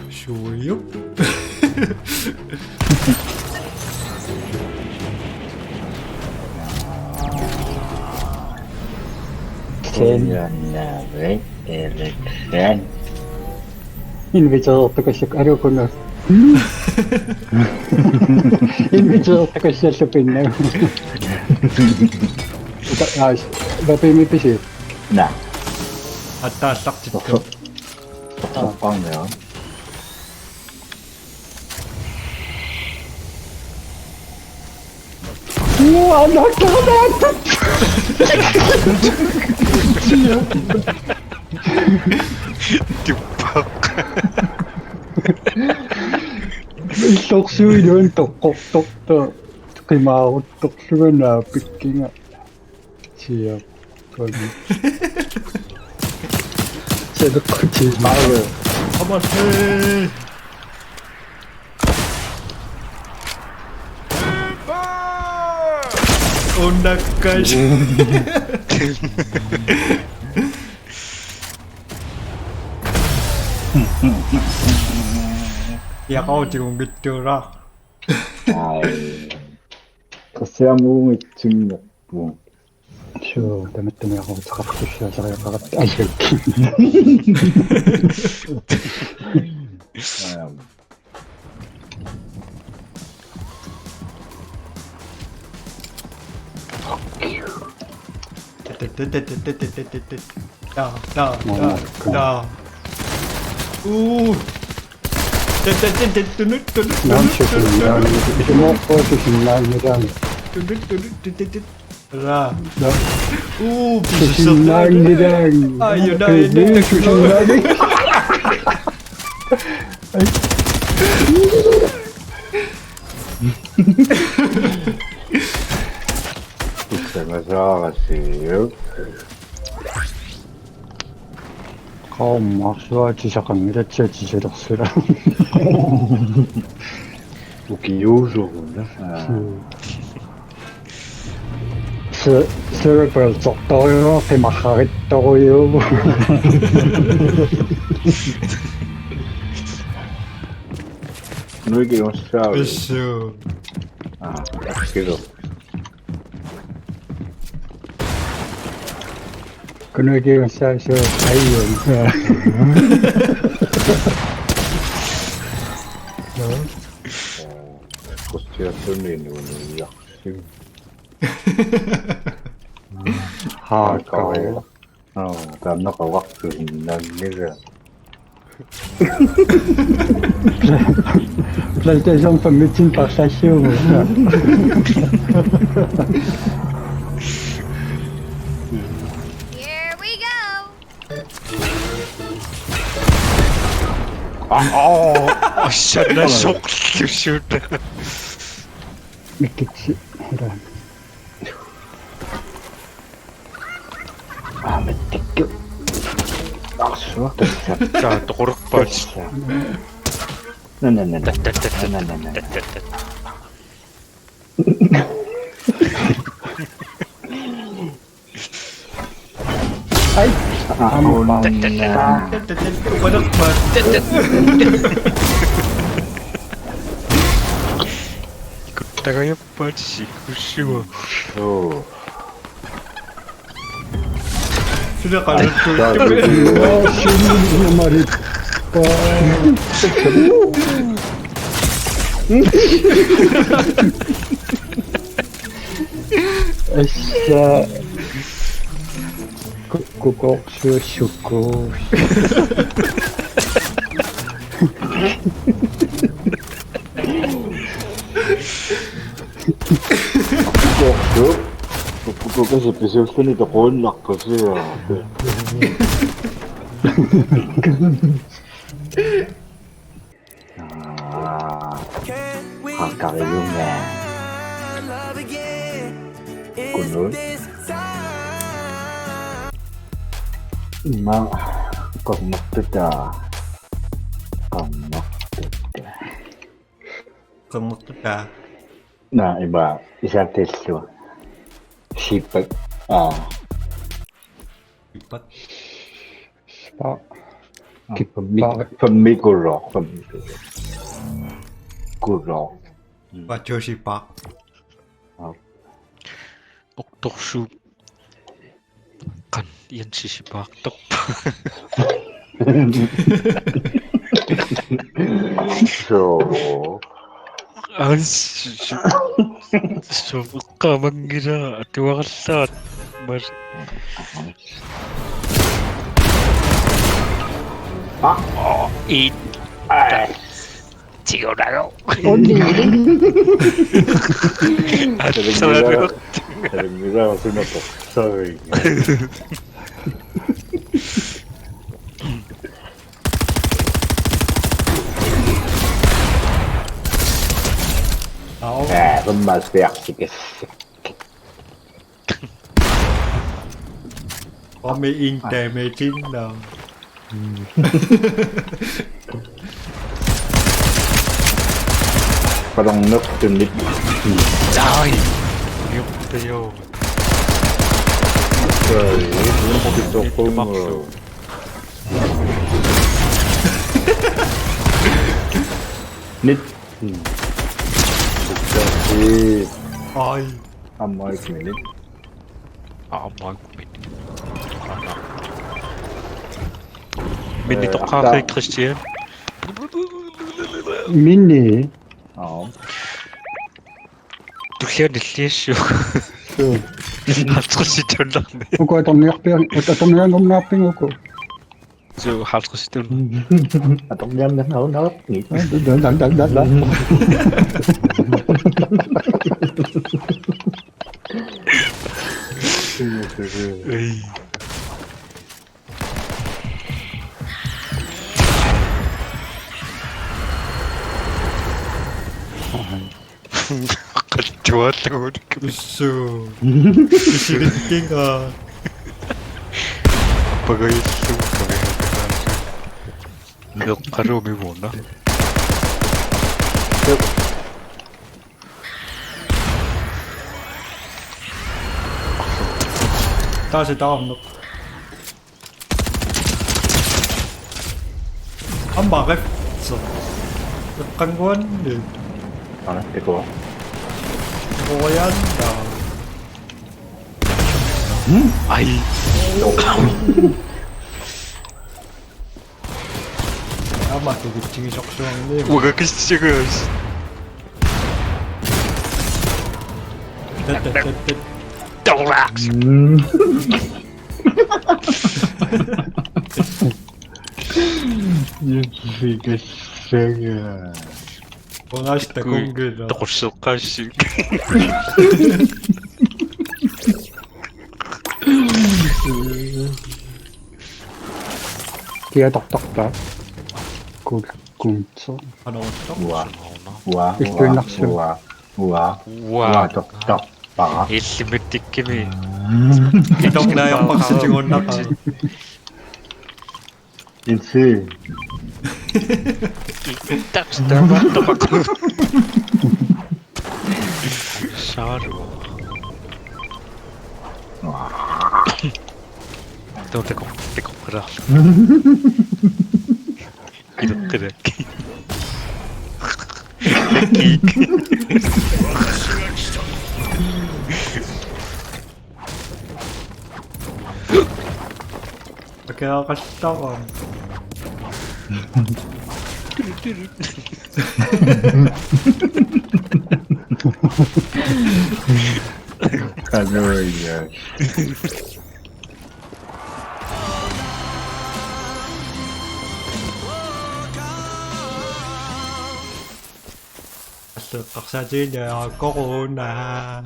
Show. 인비저 어떻게 시작하려고는 인비저 어떻게 시작했나요? 아, 나도 PC. 나 아따 딱 찍혀. 석방면 우와, 나가다. Tục suy đơn tục cục tục tục cái màu tục suy là picking ạ chiều thôi sẽ được chỉ bao rồi 한번 해. 온다까지. Ya kau 지금 밑더라. 아이 거세야 모음이 증명 뭐 쉬어 때문에 하고 자꾸 쉬어 자가 아이씨 나. 우. 난 쉬었습니다 이제 먹고 주신다 이런 라. 나 우. 주신다 이런 아유 나 주신다 있으면서 가시요 막 수화 지적합니다 지적스라 웃기 요소구나 스를 적도요 대마하겠다고요 너에게 용서하고 으쌰. 아 그래도 그에게 사서 아이요 코스티가 썰리는 거는 역시 하까요 담나가 왁스는 내가 PlayStation permite passagem Here we go. 나 속 슈트. 믿겠지 이런 멧돼지 악수 자, 또 고락발치. 네네네 아무나 이거 내가 발치 쉬워. 오 수작 가는 와 쉬는 말이 아싸 꾹꾹 슈슈쿠 그것이 비실순이도 골락 보세요 아까 외우네 군을 막 겁먹겠다 겁먹겠다 겁먹겠다. 나 이봐 이 상태에서 시백 이빨 Bare Von mir Gurok. Von mir Gurok. Và Jersey Park. 옥독수 간 연치시 박떡 So. 아씨 저 까만 기라 뛰어갔다 말 이 지우라고 사람이 Termina una sorry. Con ma sversi che Có mấy in tè mê chín đâu. parang nước trên mít. 아이 미역대요 Trời, nó không biết đâu không mặc ngờ. dù Nít. Thì Ôi. âm ai của mình nít. 엄마 민니 똑하게 크리스티안 Mini. 두시안 일리쇼 So. 하츠시 전락네 Onko et on nerpeen, et on ihan om napping ook. 저 하츠시 전 Tổng giám đến hổ nớp nghỉ. Dat. 에이 아까 좋았다고 이렇게 Sư. Kinh 아빠가 있으면 몇 가로미 뭐나? Ta sẽ tao không được. Ông bảo cái sợ. Căng quân để Đó, cái cô. ngồi ăn đâu. 아이 Ama 되게 지금 적성님. 뭐가 그 시작을 됐. 동락 Cái xe 원하시다 공개다. 떡실까지 Kia tok da. Cùng số. 하나 어떡? Ua, ua, Cái tuyến đặc sự. ua, ua, 우와 chọc, bỏ. 있으면 느낌이 Trong này ông bác sĩ chỉ ngon đắp chứ. Yên sư. 딱 나만 받고 샤르 또 대고 그라 이렇게 Kaya kasta ka. Ano yan? Sự thật ra chứ giờ Corona.